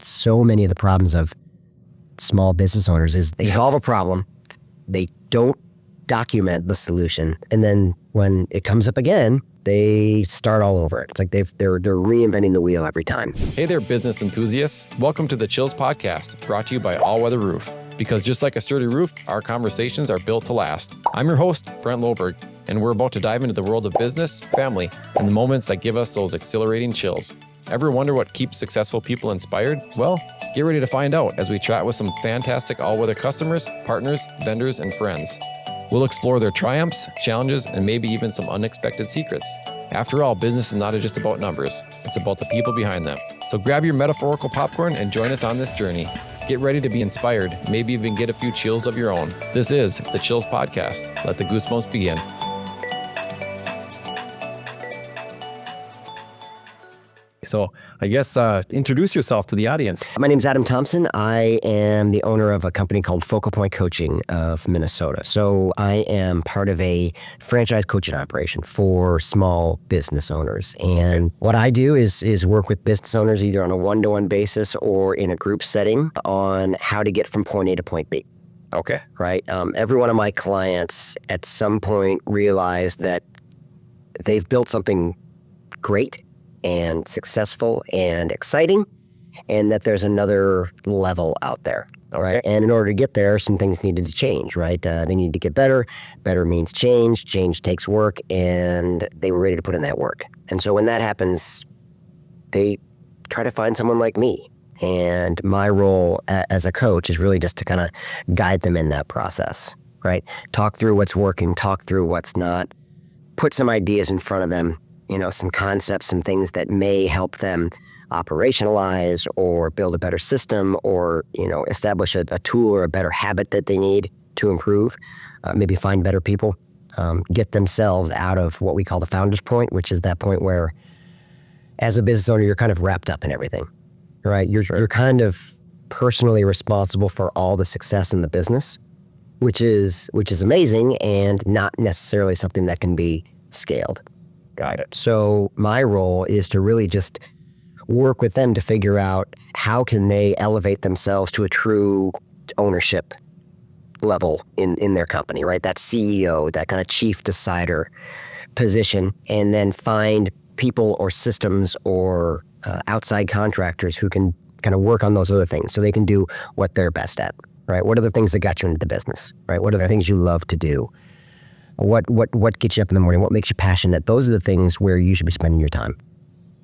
so many of the problems of small business owners is they solve a problem, they don't document the solution, and then when it comes up again, they start all over. It's like they're reinventing the wheel every time. Hey there, business enthusiasts. Welcome to the Chills Podcast, brought to you by Allweather Roof. Because just like a sturdy roof, our conversations are built to last. I'm your host, Brent Loberg, and we're about to dive into the world of business, family, and the moments that give us those exhilarating chills. Ever wonder what keeps successful people inspired? Well, get ready to find out as we chat with some fantastic all-weather customers, partners, vendors, and friends. We'll explore their triumphs, challenges, and maybe even some unexpected secrets. After all, business is not just about numbers. It's about the people behind them. So grab your metaphorical popcorn and join us on this journey. Get ready to be inspired, maybe even get a few chills of your own. This is the Chills Podcast. Let the goosebumps begin. So I guess introduce yourself to the audience. My name's Adam Thompson. I am the owner of a company called Focal Point Coaching of Minnesota. So I am part of a franchise coaching operation for small business owners. And what I do is work with business owners either on a one-to-one basis or in a group setting on how to get from point A to point B. Okay. Right? Every one of my clients at some point realized that they've built something great and successful and exciting, and that there's another level out there, all right? And in order to get there, some things needed to change, right? They need to get better. Better means change. Change takes work, and they were ready to put in that work. And so when that happens, they try to find someone like me. And my role as a coach is really just to kind of guide them in that process, right? Talk through what's working, talk through what's not, put some ideas in front of them, some concepts, some things that may help them operationalize or build a better system or, establish a tool or a better habit that they need to improve, maybe find better people, get themselves out of what we call the founder's point, which is that point where as a business owner, you're kind of wrapped up in everything, right? You're kind of personally responsible for all the success in the business, which is amazing and not necessarily something that can be scaled. Got it. So my role is to really just work with them to figure out how can they elevate themselves to a true ownership level in their company, right? That CEO, that kind of chief decider position, and then find people or systems or outside contractors who can kind of work on those other things so they can do what they're best at, right? What are the things that got you into the business, right? What are the things you love to do? What gets you up in the morning? What makes you passionate? Those are the things where you should be spending your time.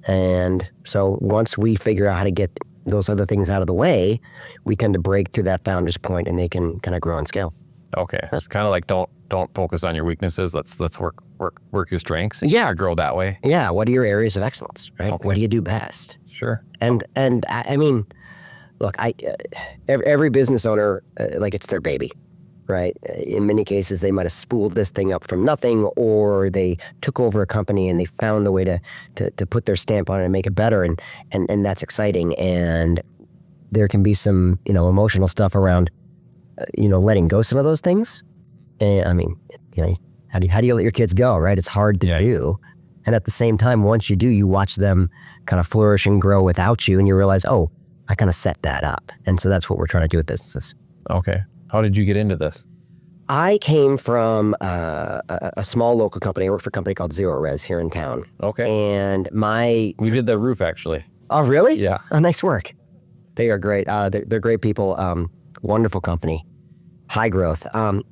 And so once we figure out how to get those other things out of the way, we tend to break through that founder's point and they can kind of grow and scale. Okay. It's kind of like don't focus on your weaknesses. Let's work your strengths. Yeah. Grow that way. Yeah. What are your areas of excellence, right? Okay. What do you do best? Sure. And I mean, look, every business owner, like it's their baby. Right. In many cases, they might have spooled this thing up from nothing, or they took over a company and they found the way to put their stamp on it and make it better. And that's exciting. And there can be some, emotional stuff around, letting go some of those things. And I mean, how do you let your kids go? Right. It's hard to do. And at the same time, once you do, you watch them kind of flourish and grow without you. And you realize, oh, I kind of set that up. And so that's what we're trying to do with businesses. Okay. How did you get into this? I came from a small local company. I worked for a company called Zero Res here in town. Okay. And we did the roof actually. Oh, really? Yeah. Oh, nice work. They are great. They're great people. Wonderful company. High growth.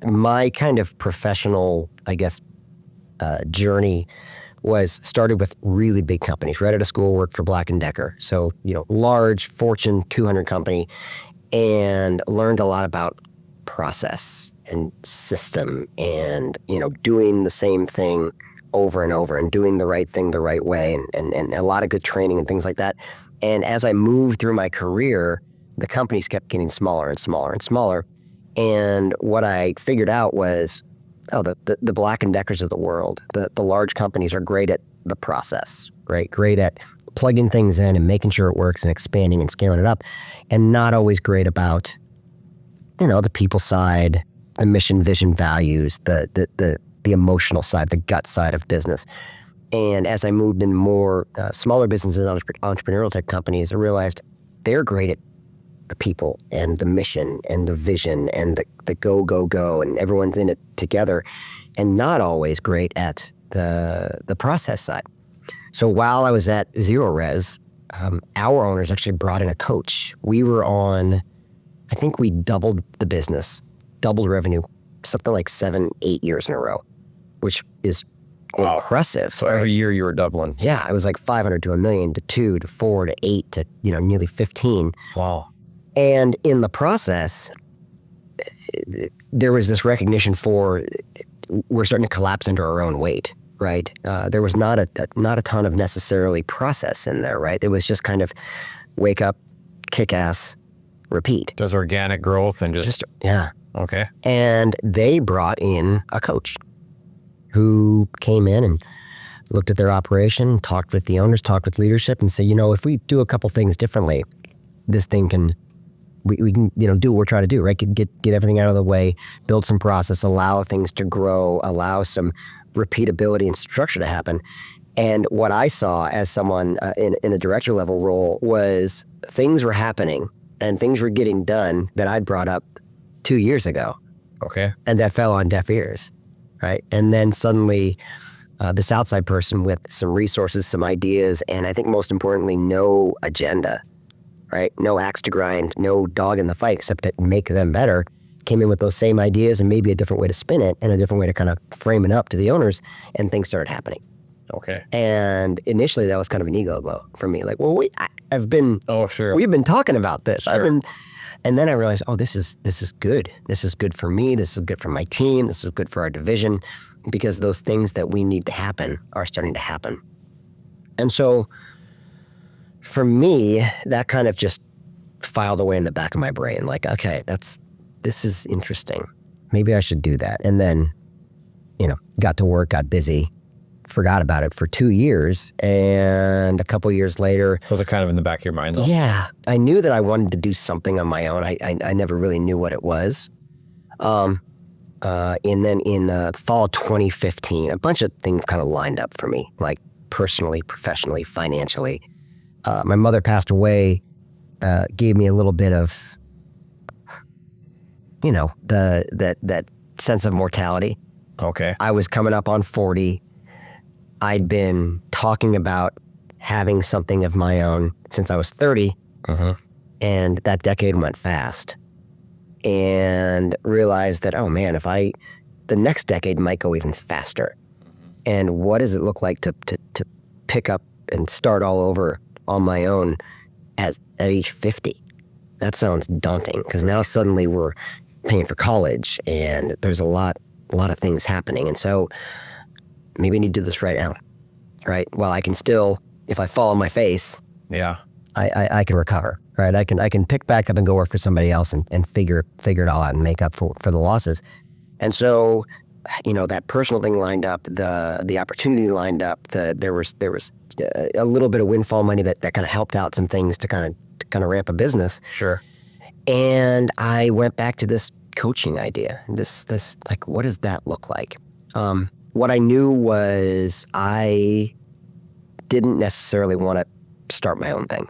My kind of professional, I guess, journey started with really big companies. Right out of school, worked for Black & Decker. So, large Fortune 200 company, and learned a lot about process and system and, doing the same thing over and over and doing the right thing the right way and a lot of good training and things like that. And as I moved through my career, the companies kept getting smaller and smaller and smaller. And what I figured out was, the Black & Deckers of the world, the large companies are great at the process, right? Great at plugging things in and making sure it works and expanding and scaling it up, and not always great about the people side, the mission, vision, values, the emotional side, the gut side of business. And as I moved into more smaller businesses, entrepreneurial type companies, I realized they're great at the people and the mission and the vision and the go, go, go, and everyone's in it together, and not always great at the process side. So while I was at Zero Res, our owners actually brought in a coach. We were on, I think we doubled the business, doubled revenue, something like 7-8 years in a row, which is impressive. So every year you were doubling. Yeah, it was like 500 to $1 million to 2 to 4 to 8 to nearly 15. Wow. And in the process, there was this recognition for we're starting to collapse under our own weight, right? There was not a ton of necessarily process in there, right? It was just kind of wake up, kick ass, repeat. Just organic growth and just yeah. Okay. And they brought in a coach who came in and looked at their operation, talked with the owners, talked with leadership, and said, if we do a couple things differently, this thing can, we can, do what we're trying to do, right? Get everything out of the way, build some process, allow things to grow, allow some repeatability and structure to happen. And what I saw as someone in a director level role was things were happening and things were getting done that I'd brought up 2 years ago. Okay. And that fell on deaf ears, right? And then suddenly this outside person with some resources, some ideas, and I think most importantly, no agenda, right? No axe to grind, no dog in the fight except to make them better, came in with those same ideas and maybe a different way to spin it and a different way to kind of frame it up to the owners, and things started happening. Okay. And initially that was kind of an ego blow for me. Like, well, I've been, oh, sure, we've been talking about this. Sure. And then I realized, this is good. This is good for me. This is good for my team. This is good for our division, because those things that we need to happen are starting to happen. And so for me, that kind of just filed away in the back of my brain. Like, okay, this is interesting. Maybe I should do that. And then, got to work, got busy, forgot about it for 2 years. And a couple years later, was it kind of in the back of your mind though? Yeah, I knew that I wanted to do something on my own. I never really knew what it was. And then in fall 2015, a bunch of things kind of lined up for me, like personally, professionally, financially. My mother passed away, gave me a little bit of, that sense of mortality. Okay. I was coming up on 40. I'd been talking about having something of my own since I was 30, and that decade went fast. And realized that, oh man, the next decade might go even faster. And what does it look like to pick up and start all over on my own at age 50? That sounds daunting, because now suddenly we're paying for college and there's a lot of things happening. And so maybe I need to do this right now, right? Well, I can still, if I fall on my face, yeah, I can recover, right? I can pick back up and go work for somebody else and figure it all out and make up for the losses. And so, that personal thing lined up, the opportunity lined up, there was a little bit of windfall money that kind of helped out some things to kind of ramp a business. Sure. And I went back to this coaching idea. This like, what does that look like? What I knew was I didn't necessarily want to start my own thing,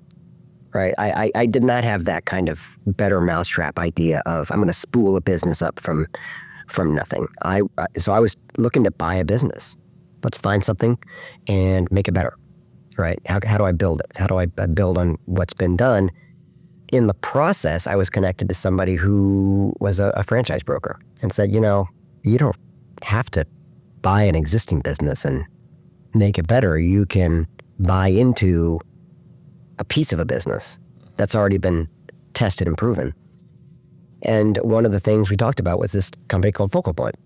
right? I did not have that kind of better mousetrap idea of I'm going to spool a business up from nothing. So I was looking to buy a business. Let's find something and make it better, right? How do I build it? How do I build on what's been done? In the process, I was connected to somebody who was a franchise broker and said, you don't have to buy an existing business and make it better. You can buy into a piece of a business that's already been tested and proven. And one of the things we talked about was this company called Focal Point.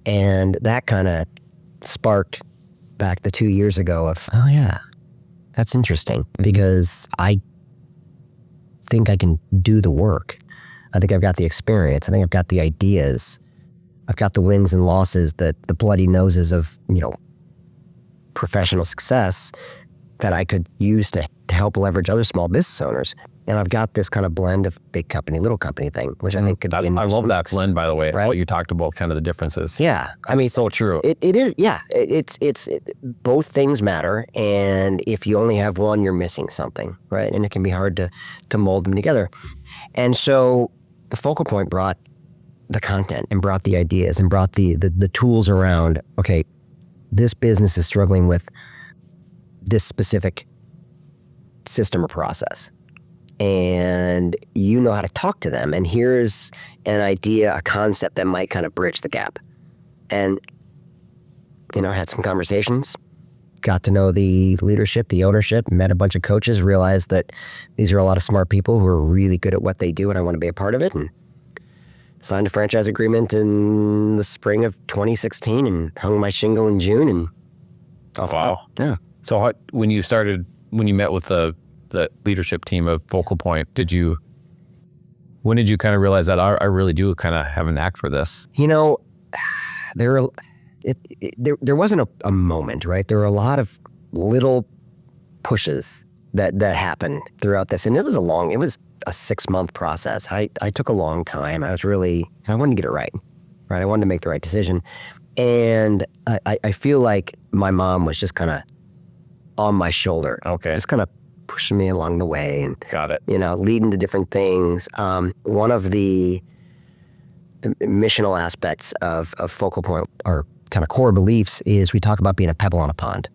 And that kind of sparked back the 2 years ago of, oh yeah, that's interesting, because I think I can do the work. I think I've got the experience. I think I've got the ideas. I've got the wins and losses, the bloody noses of, professional success that I could use to help leverage other small business owners. And I've got this kind of blend of big company, little company thing, which I think could be. I love that blend, by the way. Right? What you talked about, kind of the differences. Yeah, I mean, so true. It is. Yeah, it's both things matter, and if you only have one, you're missing something, right? And it can be hard to mold them together. And so, the Focal Point brought the content and brought the ideas and brought the tools around. Okay, this business is struggling with this specific system or process, and you know how to talk to them, and here's an idea, a concept that might kind of bridge the gap. And I had some conversations, got to know the leadership, the ownership, met a bunch of coaches, realized that these are a lot of smart people who are really good at what they do, and I want to be a part of it, and signed a franchise agreement in the spring of 2016 and hung my shingle in June, and wow. Yeah. So when you met with the leadership team of Focal Point, when did you kind of realize that I really do kind of have a knack for this? There wasn't a moment, right? There were a lot of little pushes that happened throughout this, and it was a 6-month process. I took a long time. I wanted to get it right? I wanted to make the right decision, and I feel like my mom was just kind of on my shoulder, just kind of pushing me along the way, and got it. Leading to different things. One of the missional aspects of Focal Point, our kind of core beliefs, is we talk about being a pebble on a pond,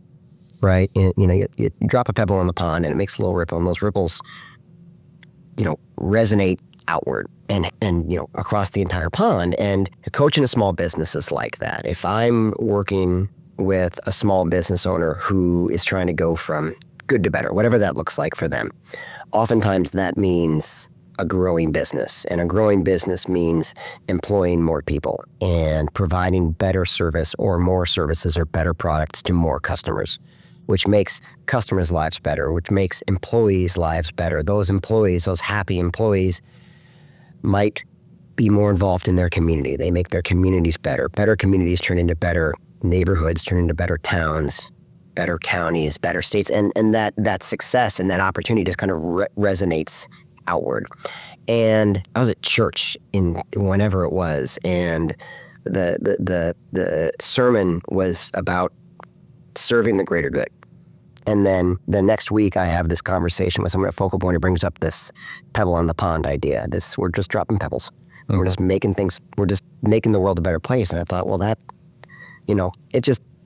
right? You drop a pebble on the pond and it makes a little ripple, and those ripples, resonate outward and across the entire pond. And coaching a small business is like that. If I'm working with a small business owner who is trying to go from good to better, whatever that looks like for them, oftentimes that means a growing business, and a growing business means employing more people and providing better service or more services or better products to more customers, which makes customers' lives better, which makes employees' lives better. Those employees, those happy employees, might be more involved in their community. They make their communities better. Better communities turn into better neighborhoods, turn into better towns, better counties, better states, and that success and that opportunity just kind of resonates outward. And I was at church in whenever it was, and the sermon was about serving the greater good. And then the next week I have this conversation with someone at Focal Point who brings up this pebble on the pond idea. We're just dropping pebbles. Mm-hmm. We're just making the world a better place. And I thought, well, that,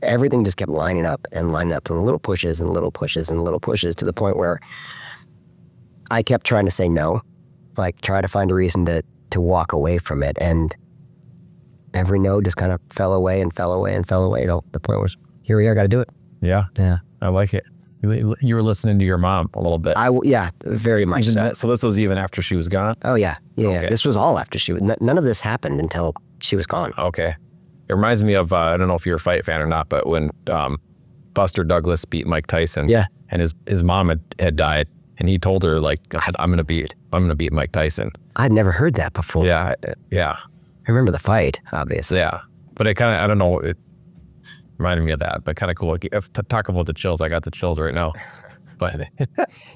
everything just kept lining up and little pushes and little pushes and little pushes, to the point where I kept trying to say no, try to find a reason to walk away from it. And every no just kind of fell away and fell away and fell away. The point was, here we are, got to do it. Yeah. Yeah. I like it. You were listening to your mom a little bit. Yeah, very much so. So this was even after she was gone? Oh, yeah. Yeah. Okay. This was all after she was, none of this happened until she was gone. Okay. It reminds me of, I don't know if you're a fight fan or not, but when Buster Douglas beat Mike Tyson, yeah, and his mom had died, and he told her, I'm going to beat Mike Tyson. I'd never heard that before. Yeah. Yeah. I remember the fight, obviously. Yeah. But it kind of, I don't know, it reminded me of that, but kind of cool. Talk about the chills. I got the chills right now. But,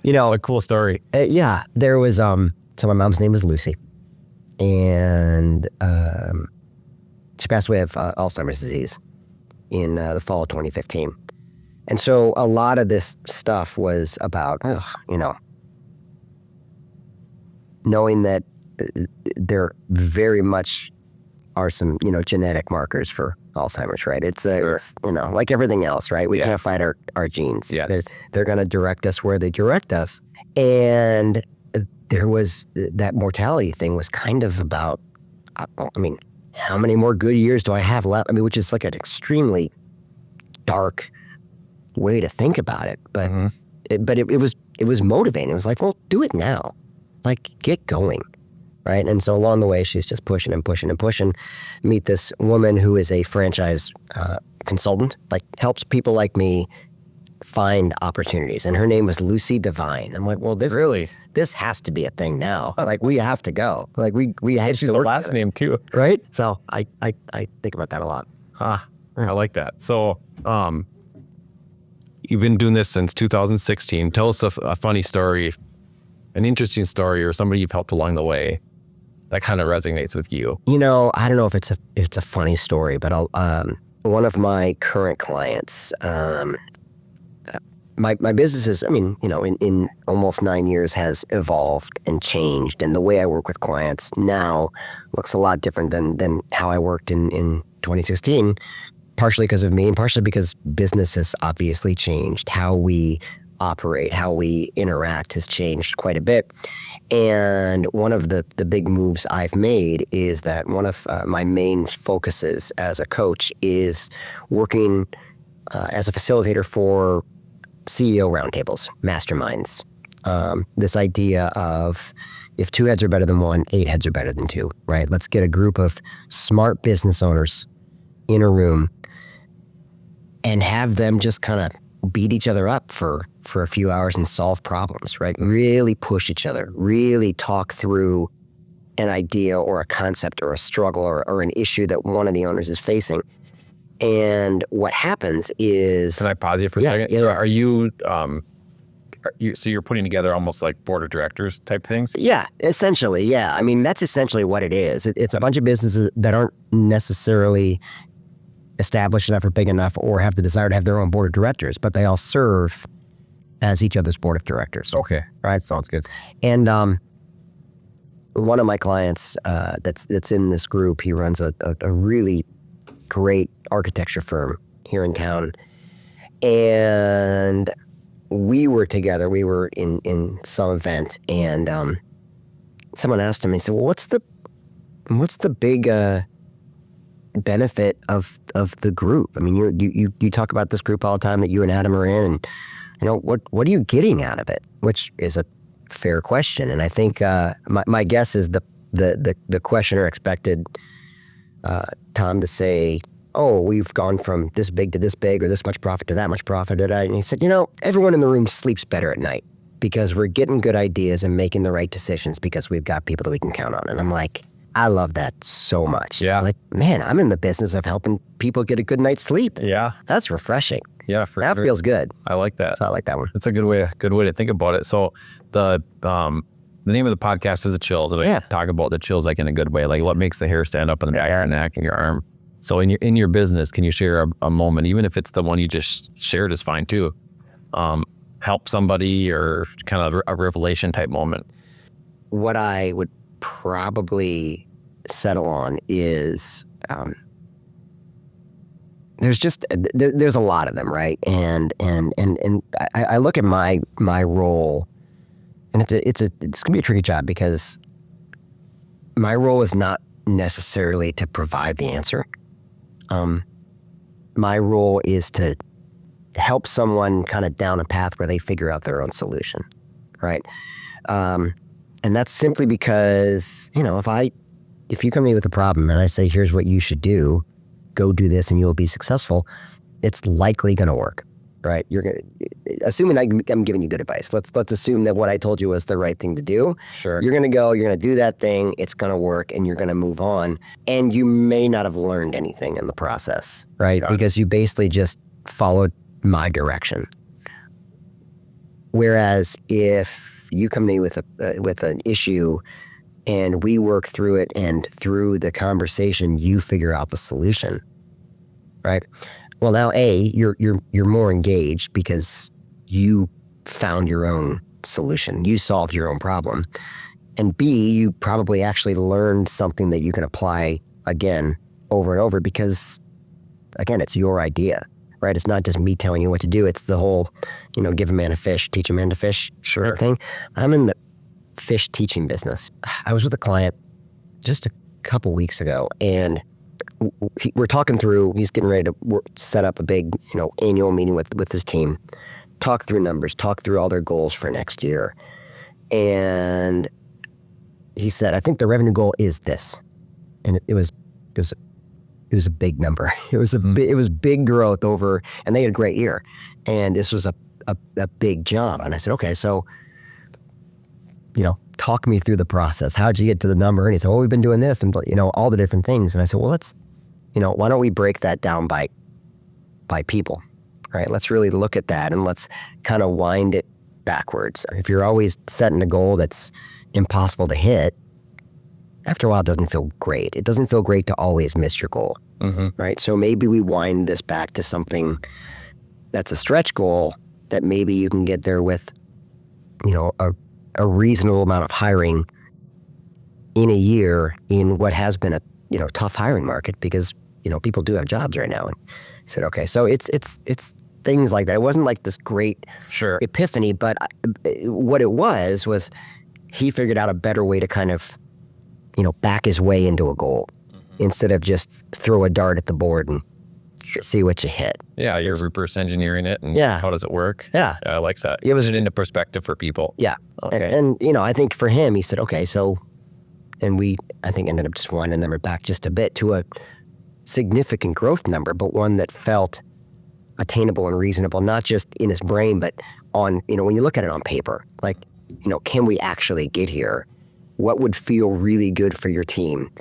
a cool story. Yeah. There was, so my mom's name was Lucy. And she passed away of Alzheimer's disease in the fall of 2015. And so a lot of this stuff was about, knowing that there very much are some, genetic markers for Alzheimer's, right? It's like everything else, right? We can't fight our genes. Yes. They're going to direct us where they direct us. And there was that mortality thing was kind of about, how many more good years do I have left? Which is like an extremely dark way to think about it. But it was motivating. It was like, well, do it now. Get going. Right. And so along the way, she's just pushing and pushing and pushing. Meet this woman who is a franchise consultant, helps people like me find opportunities. And her name was Lucy Devine. I'm like, well, this has to be a thing now. We have to go. We have She's to the work last together. name too. Right. So I think about that a lot. I like that. So, you've been doing this since 2016. Tell us a funny story, an interesting story, or somebody you've helped along the way that kind of resonates with you. You know, I don't know if it's a funny story, but one of my current clients, my business is, I mean, you know, in almost 9 years has evolved and changed, and the way I work with clients now looks a lot different than how I worked in 2016, partially because of me and partially because business has obviously changed. How we operate, how we interact has changed quite a bit. And one of the big moves I've made is that one of my main focuses as a coach is working as a facilitator for CEO roundtables, masterminds. This idea of if 2 heads are better than 1, 8 heads are better than 2, right? Let's get a group of smart business owners in a room and have them just kind of beat each other up for a few hours and solve problems, right? Really push each other, really talk through an idea or a concept or a struggle or an issue that one of the owners is facing. And what happens is... Can I pause you for a second? Yeah. So are you, so you're putting together almost like board of directors type things? Yeah, essentially, yeah. I mean, that's essentially what it is. It's a bunch of businesses that aren't necessarily established enough or big enough or have the desire to have their own board of directors, but they all serve as each other's board of directors. Okay. Right? Sounds good. And one of my clients that's in this group, he runs a really great architecture firm here in town. And we were together. We were in some event, and someone asked him, he said, well, what's the big benefit of the group? I mean, you talk about this group all the time that you and Adam are in, and you know, what are you getting out of it? Which is a fair question. And I think my guess is the questioner expected Tom to say, oh, we've gone from this big to this big, or this much profit to that much profit. And he said, you know, everyone in the room sleeps better at night because we're getting good ideas and making the right decisions because we've got people that we can count on. And I'm like, I love that so much. Yeah. Like, man, I'm in the business of helping people get a good night's sleep. Yeah. That's refreshing. Yeah. That feels good. I like that. So I like that one. That's a good way to think about it. So the name of the podcast is The Chills. And I talk about the chills like in a good way, like what makes the hair stand up on the back of your neck and your arm. So in your business, can you share a moment, even if it's the one you just shared is fine too, help somebody or kind of a revelation type moment? What I would probably settle on is there's a lot of them, right? And I look at my role, and it's gonna be a tricky job because my role is not necessarily to provide the answer. My role is to help someone kind of down a path where they figure out their own solution, right? And that's simply because, you know, if you come to me with a problem and I say, here's what you should do, go do this and you'll be successful, it's likely going to work, right? You're going to, assuming I'm giving you good advice. Let's assume that what I told you was the right thing to do. Sure. You're going to do that thing, it's going to work, and you're going to move on. And you may not have learned anything in the process, right? Because you basically just followed my direction. Whereas if you come to me with an issue and we work through it, and through the conversation you figure out the solution, right? Well, now you're more engaged because you found your own solution. You solved your own problem. And B, you probably actually learned something that you can apply again over and over because, again, it's your idea, right? It's not just me telling you what to do. It's the whole, you know, give a man a fish, teach a man to fish thing. I'm in the fish teaching business. I was with a client just a couple weeks ago, and we're talking through, he's getting ready to set up a big, you know, annual meeting with his team, talk through numbers, talk through all their goals for next year. And he said, I think the revenue goal is this. And it was a big number. It was big growth over, and they had a great year. And this was a big job. And I said, okay, so, you know, talk me through the process. How'd you get to the number? And he said, well, we've been doing this and, you know, all the different things. And I said, well, why don't we break that down by people, right? Let's really look at that and let's kind of wind it backwards. If you're always setting a goal that's impossible to hit, after a while, it doesn't feel great. It doesn't feel great to always miss your goal, right? So maybe we wind this back to something that's a stretch goal that maybe you can get there with, a reasonable amount of hiring in a year in what has been a, tough hiring market because, people do have jobs right now. And I said, okay, so it's things like that. It wasn't like this great epiphany, but what it was he figured out a better way to kind of, back his way into a goal instead of just throw a dart at the board and see what you hit. Yeah, you're reverse engineering it. And how does it work? Yeah. I like that. It was into perspective for people. Yeah. Okay. And I think for him, he said, okay, so, and I think ended up just winding them back just a bit to a significant growth number, but one that felt attainable and reasonable, not just in his brain, but on, when you look at it on paper, like, can we actually get here? What would feel really good for your team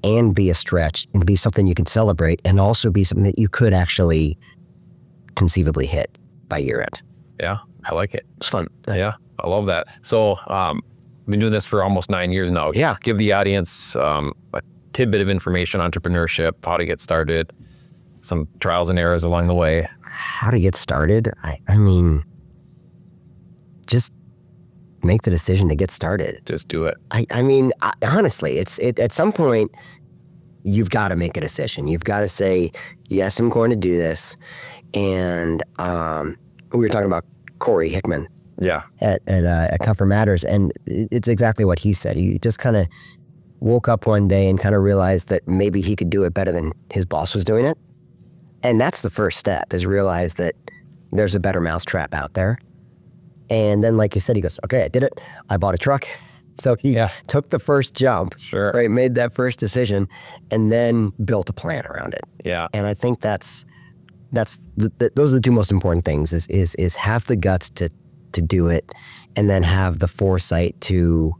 and be a stretch and be something you can celebrate and also be something that you could actually conceivably hit by year end? Yeah, I like it. It's fun. Yeah, I love that. So I've been doing this for almost 9 years now. Yeah. Give the audience a tidbit of information, entrepreneurship, how to get started, some trials and errors along the way. How to get started? I mean, just make the decision to get started. Just do it. I mean, honestly, at some point, you've got to make a decision. You've got to say, yes, I'm going to do this. And we were talking about Corey Hickman at Comfort Matters, and it's exactly what he said. He just kind of woke up one day and kind of realized that maybe he could do it better than his boss was doing it. And that's the first step, is realize that there's a better mousetrap out there. And then, like you said, he goes, okay, I did it. I bought a truck. So he took the first jump, right? Made that first decision, and then built a plan around it. Yeah. And I think those are the two most important things: is have the guts to do it, and then have the foresight to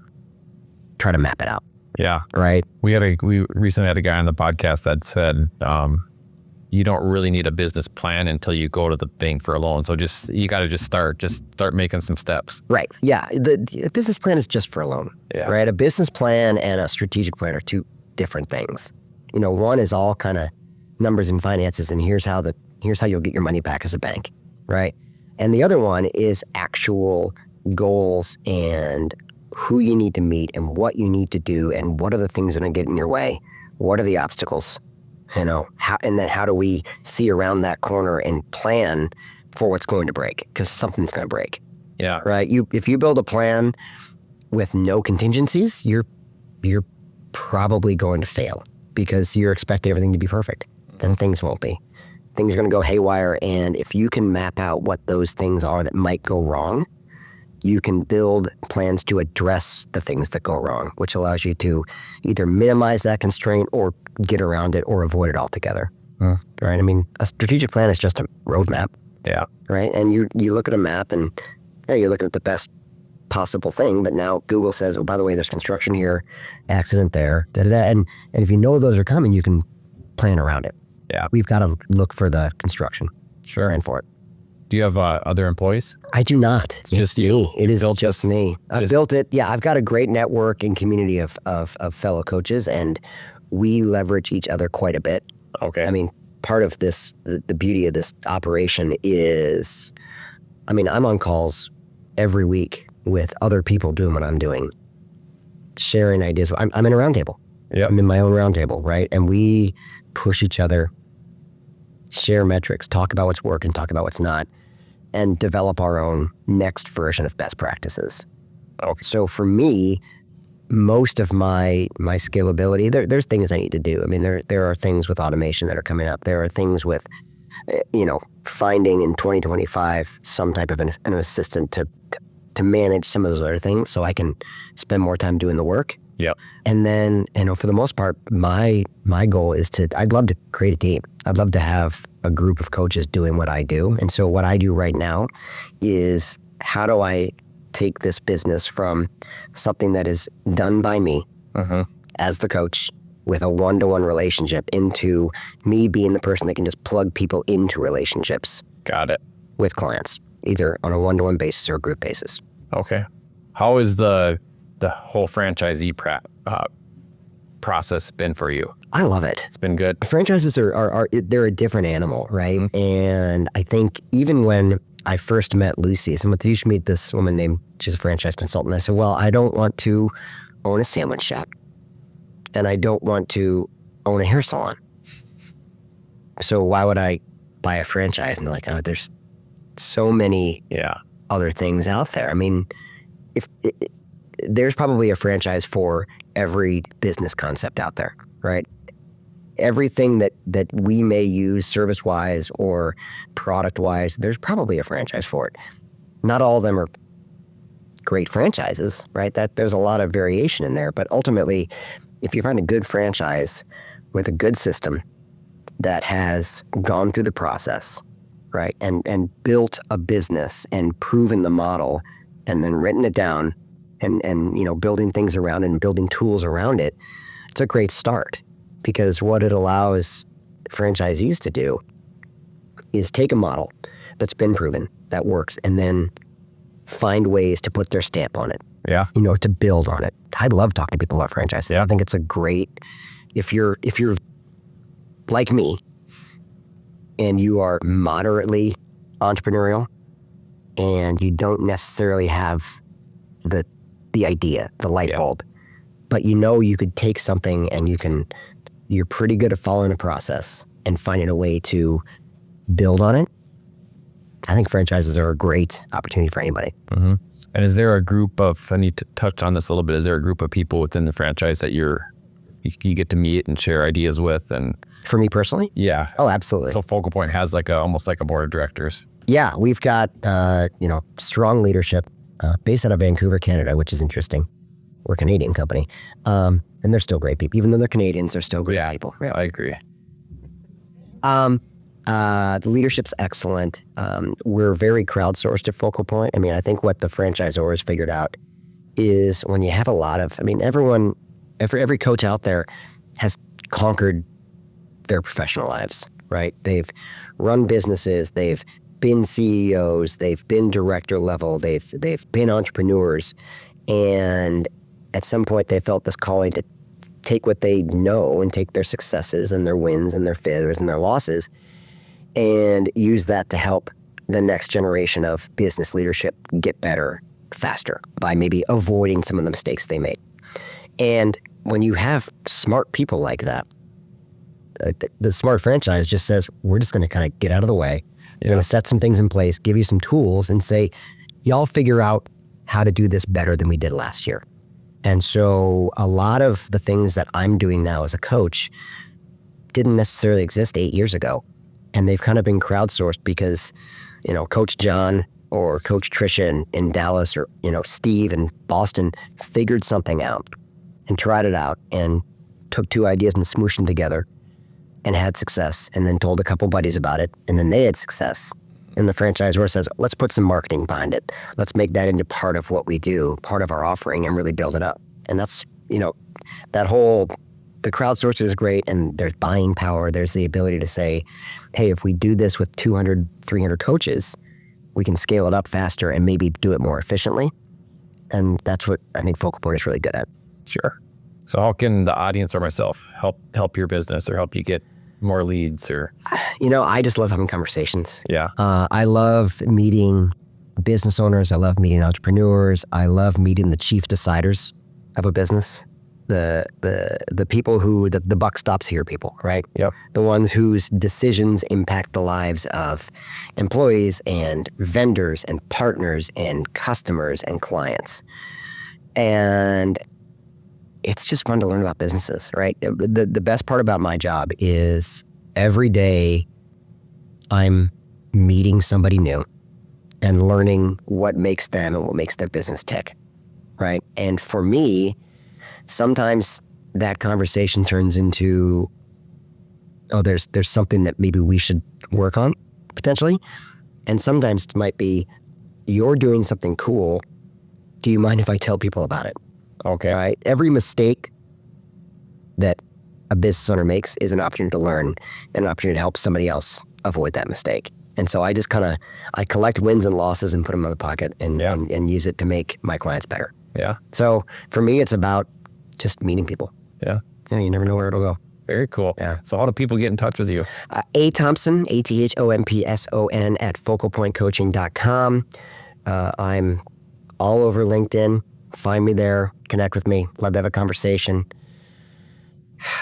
try to map it out. Yeah. Right. We recently had a guy on the podcast that said, you don't really need a business plan until you go to the bank for a loan. So you got to just start making some steps. Right. Yeah. The business plan is just for a loan. Yeah. Right. A business plan and a strategic plan are two different things. One is all kind of numbers and finances, and here's how you'll get your money back as a bank. Right. And the other one is actual goals and who you need to meet and what you need to do and what are the things that are getting in your way. What are the obstacles? How do we see around that corner and plan for what's going to break? Because something's going to break. Yeah. Right. If you build a plan with no contingencies, you're probably going to fail because you're expecting everything to be perfect. Then things won't be. Things are going to go haywire. And if you can map out what those things are that might go wrong, you can build plans to address the things that go wrong, which allows you to either minimize that constraint or get around it or avoid it altogether. Right? I mean, a strategic plan is just a roadmap. Yeah. Right? And you look at a map and you're looking at the best possible thing, but now Google says, oh, by the way, there's construction here, accident there, and if you know those are coming, you can plan around it. Yeah. We've got to look for the construction. Sure. And for it. Do you have other employees? I do not. It's just you. Me. It is just me. I've built it. Yeah, I've got a great network and community of fellow coaches, and we leverage each other quite a bit. Okay. I mean, part of this, the beauty of this operation is, I'm on calls every week with other people doing what I'm doing, sharing ideas. I'm in a roundtable. Yeah. I'm in my own roundtable, right? And we push each other, share metrics, talk about what's working, talk about what's not, and develop our own next version of best practices. Okay. So for me, most of my scalability, there's things I need to do. There are things with automation that are coming up. There are things with, finding in 2025 some type of an assistant to manage some of those other things so I can spend more time doing the work. Yeah. And then, for the most part, my goal is I'd love to create a team. I'd love to have a group of coaches doing what I do. And so what I do right now is, how do I take this business from something that is done by me as the coach with a one-to-one relationship into me being the person that can just plug people into relationships Got it. with clients, either on a one-to-one basis or a group basis. Okay. How is the whole franchisee process been for you? I love it. It's been good. Franchises are they're a different animal, right? Mm-hmm. And I think even when I first met Lucy, someone said, you should meet this woman named, she's a franchise consultant. I said, well, I don't want to own a sandwich shop and I don't want to own a hair salon. So why would I buy a franchise? And they're like, oh, there's so many other things out there. I mean, there's probably a franchise for every business concept out there, right? Everything that we may use service-wise or product-wise, there's probably a franchise for it. Not all of them are great franchises, right? That there's a lot of variation in there, but ultimately, if you find a good franchise with a good system that has gone through the process, right, and built a business and proven the model and then written it down and building things around it and building tools around it, it's a great start. Because what it allows franchisees to do is take a model that's been proven, that works, and then find ways to put their stamp on it. Yeah. To build on it. I love talking to people about franchises. I think it's a great, if you're like me and you are moderately entrepreneurial and you don't necessarily have the idea, the light bulb, but you could take something and you're pretty good at following a process and finding a way to build on it. I think franchises are a great opportunity for anybody. Mm-hmm. And is there a group of, I need to touch on this a little bit, is there a group of people within the franchise that you get to meet and share ideas with? And for me personally? Yeah. Oh, absolutely. So Focal Point has almost like a board of directors. Yeah, we've got, strong leadership based out of Vancouver, Canada, which is interesting. We're a Canadian company. And they're still great people. Even though they're Canadians, they're still great people. Yeah, I agree. The leadership's excellent. We're very crowdsourced at Focal Point. I mean, I think what the franchisor has figured out is when you have a lot of, every coach out there has conquered their professional lives, right? They've run businesses, they've been CEOs, they've been director level, they've been entrepreneurs, and at some point they felt this calling to take what they know and take their successes and their wins and their failures and their losses and use that to help the next generation of business leadership get better faster by maybe avoiding some of the mistakes they made. And when you have smart people like that, the smart franchise just says, we're just going to kind of get out of the way. We're going to set some things in place, give you some tools and say, y'all figure out how to do this better than we did last year. And so a lot of the things that I'm doing now as a coach didn't necessarily exist 8 years ago. And they've kind of been crowdsourced because, Coach John or Coach Tricia in Dallas or, Steve in Boston figured something out and tried it out and took two ideas and smooshed them together and had success and then told a couple buddies about it and then they had success. And the franchisor says, let's put some marketing behind it. Let's make that into part of what we do, part of our offering, and really build it up. And that's, the crowdsourcing is great, and there's buying power. There's the ability to say, hey, if we do this with 200, 300 coaches, we can scale it up faster and maybe do it more efficiently. And that's what I think Focal Point is really good at. Sure. So how can the audience or myself help your business or help you get more leads or? I just love having conversations. Yeah. I love meeting business owners. I love meeting entrepreneurs. I love meeting the chief deciders of a business. The people who, the buck stops here people, right? Yep. The ones whose decisions impact the lives of employees and vendors and partners and customers and clients. And it's just fun to learn about businesses, right? The best part about my job is every day I'm meeting somebody new and learning what makes them and what makes their business tick, right? And for me, sometimes that conversation turns into, there's something that maybe we should work on potentially. And sometimes it might be, you're doing something cool. Do you mind if I tell people about it? Okay. Right? Every mistake that a business owner makes is an opportunity to learn and an opportunity to help somebody else avoid that mistake. And so I just I collect wins and losses and put them in my pocket and use it to make my clients better. Yeah. So for me, it's about just meeting people. Yeah. Yeah, you never know where it'll go. Very cool. Yeah. So how do people get in touch with you? A Thompson, ATHOMPSON at focalpointcoaching.com. I'm all over LinkedIn. Find me there. Connect with me. Love to have a conversation.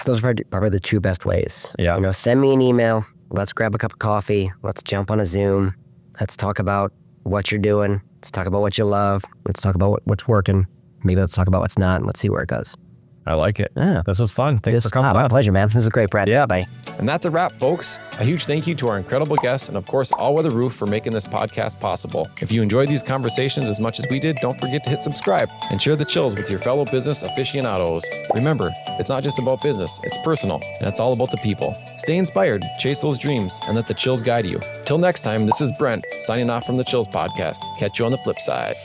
Those are probably the two best ways. Yeah. Send me an email. Let's grab a cup of coffee. Let's jump on a Zoom. Let's talk about what you're doing. Let's talk about what you love. Let's talk about what's working. Maybe let's talk about what's not, and let's see where it goes. I like it. Yeah. This was fun. Thanks for coming. My pleasure, man. This is great, Brad. Yeah. Bye. And that's a wrap, folks. A huge thank you to our incredible guests and, of course, Allweather Roof for making this podcast possible. If you enjoyed these conversations as much as we did, don't forget to hit subscribe and share the chills with your fellow business aficionados. Remember, it's not just about business, it's personal, and it's all about the people. Stay inspired, chase those dreams, and let the chills guide you. Till next time, this is Brent signing off from the Chills Podcast. Catch you on the flip side.